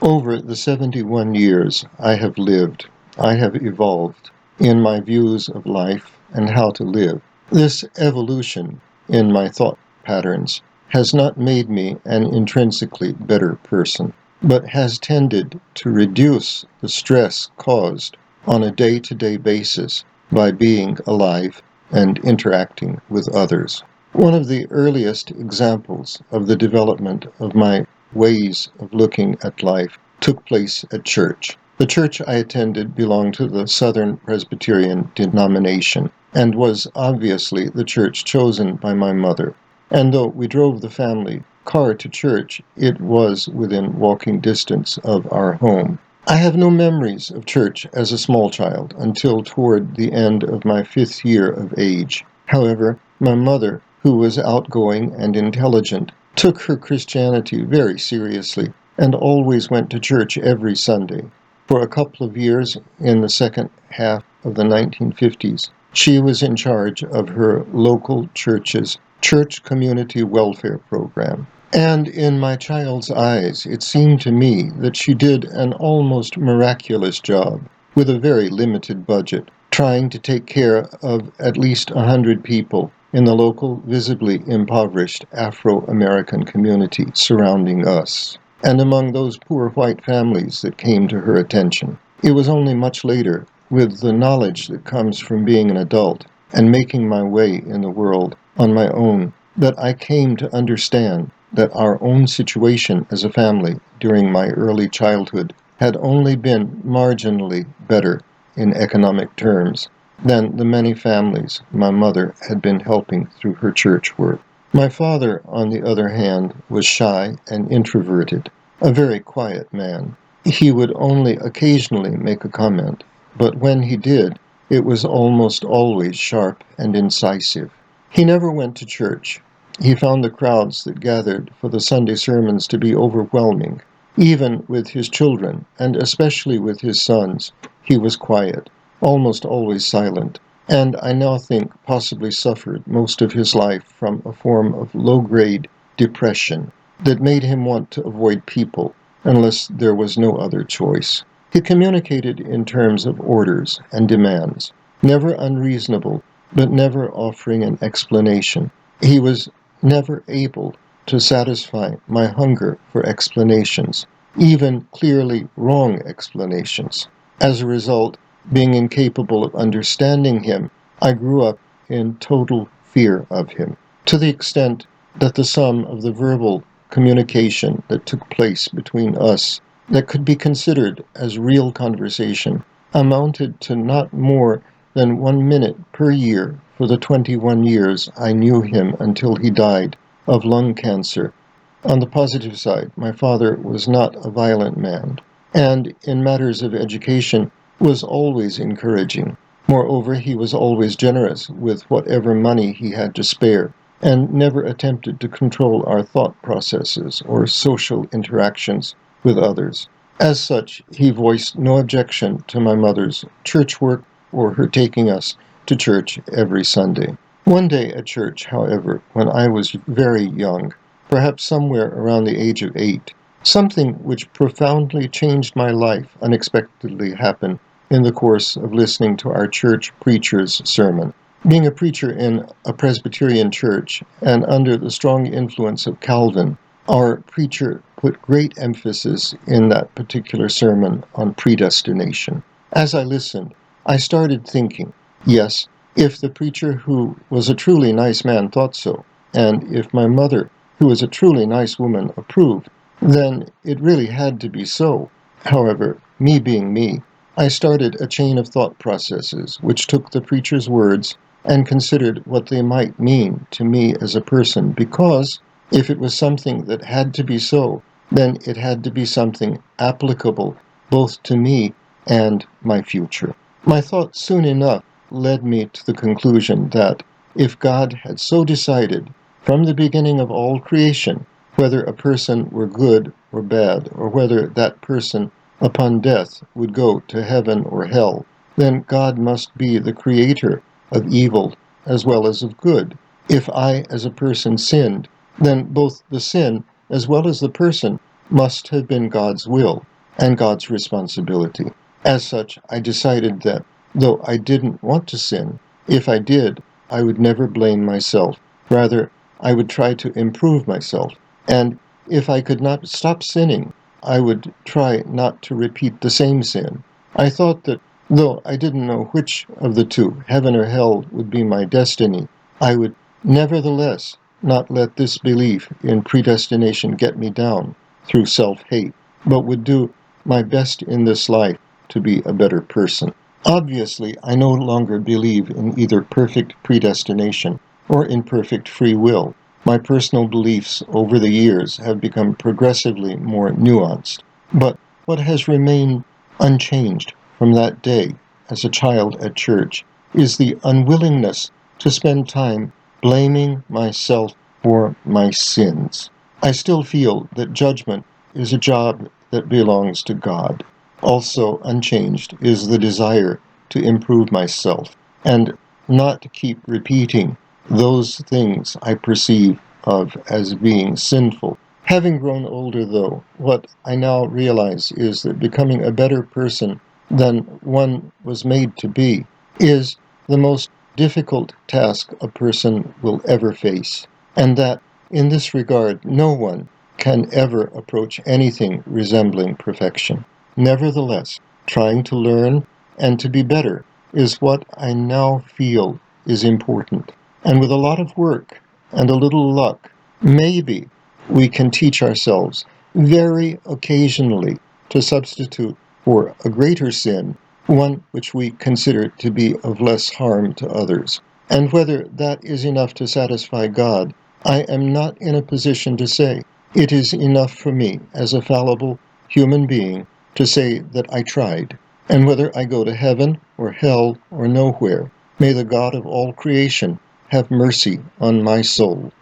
Over the 71 years I have lived, I have evolved in my views of life and how to live. This evolution in my thought patterns has not made me an intrinsically better person, but has tended to reduce the stress caused on a day-to-day basis by being alive and interacting with others. One of the earliest examples of the development of my ways of looking at life took place at church. The church I attended belonged to the Southern Presbyterian denomination and was obviously the church chosen by my mother. And though we drove the family car to church, it was within walking distance of our home. I have no memories of church as a small child until toward the end of my 5th year of age. However, my mother, who was outgoing and intelligent, took her Christianity very seriously and always went to church every Sunday. For a couple of years in the second half of the 1950s, she was in charge of her local church's church community welfare program. And in my child's eyes, it seemed to me that she did an almost miraculous job with a very limited budget, trying to take care of at least 100 people in the local, visibly impoverished Afro-American community surrounding us, and among those poor white families that came to her attention. It was only much later, with the knowledge that comes from being an adult and making my way in the world on my own, that I came to understand that our own situation as a family during my early childhood had only been marginally better in economic terms than the many families my mother had been helping through her church work. My father, on the other hand, was shy and introverted, a very quiet man. He would only occasionally make a comment, but when he did, it was almost always sharp and incisive. He never went to church. He found the crowds that gathered for the Sunday sermons to be overwhelming. Even with his children, and especially with his sons, he was quiet, almost always silent, and I now think possibly suffered most of his life from a form of low-grade depression that made him want to avoid people unless there was no other choice. He communicated in terms of orders and demands, never unreasonable, but never offering an explanation. He was never able to satisfy my hunger for explanations, even clearly wrong explanations. As a result, being incapable of understanding him, I grew up in total fear of him, to the extent that the sum of the verbal communication that took place between us that could be considered as real conversation amounted to not more than 1 minute per year for the 21 years I knew him until he died of lung cancer. On the positive side, my father was not a violent man, and in matters of education was always encouraging. Moreover, he was always generous with whatever money he had to spare, and never attempted to control our thought processes or social interactions with others. As such, he voiced no objection to my mother's church work or her taking us to church every Sunday. One day at church, however, when I was very young, perhaps somewhere around the age of 8, something which profoundly changed my life unexpectedly happened in the course of listening to our church preacher's sermon. Being a preacher in a Presbyterian church and under the strong influence of Calvin, our preacher put great emphasis in that particular sermon on predestination. As I listened, I started thinking, yes, if the preacher who was a truly nice man thought so, and if my mother, who was a truly nice woman, approved, then it really had to be so. However, me being me, I started a chain of thought processes which took the preacher's words and considered what they might mean to me as a person, because if it was something that had to be so, then it had to be something applicable both to me and my future. My thought soon enough led me to the conclusion that if God had so decided from the beginning of all creation whether a person were good or bad, or whether that person upon death would go to heaven or hell, then God must be the creator of evil as well as of good. If I as a person sinned, then both the sin as well as the person must have been God's will. and God's responsibility. As such, I decided that, though I didn't want to sin, if I did, I would never blame myself. Rather, I would try to improve myself. And if I could not stop sinning, I would try not to repeat the same sin. I thought that, though I didn't know which of the two, heaven or hell, would be my destiny, I would nevertheless not let this belief in predestination get me down through self-hate, but would do my best in this life to be a better person. Obviously, I no longer believe in either perfect predestination or in perfect free will. My personal beliefs over the years have become progressively more nuanced. But what has remained unchanged from that day as a child at church is the unwillingness to spend time blaming myself for my sins. I still feel that judgment is a job that belongs to God. Also unchanged is the desire to improve myself and not to keep repeating those things I perceive of as being sinful. Having grown older, though, what I now realize is that becoming a better person than one was made to be is the most difficult task a person will ever face, and that, in this regard, no one can ever approach anything resembling perfection. Nevertheless, trying to learn and to be better is what I now feel is important. And with a lot of work and a little luck, maybe we can teach ourselves very occasionally to substitute for a greater sin one which we consider to be of less harm to others. And whether that is enough to satisfy God, I am not in a position to say. It is enough for me, as a fallible human being, to say that I tried. And whether I go to heaven or hell or nowhere, may the God of all creation have mercy on my soul.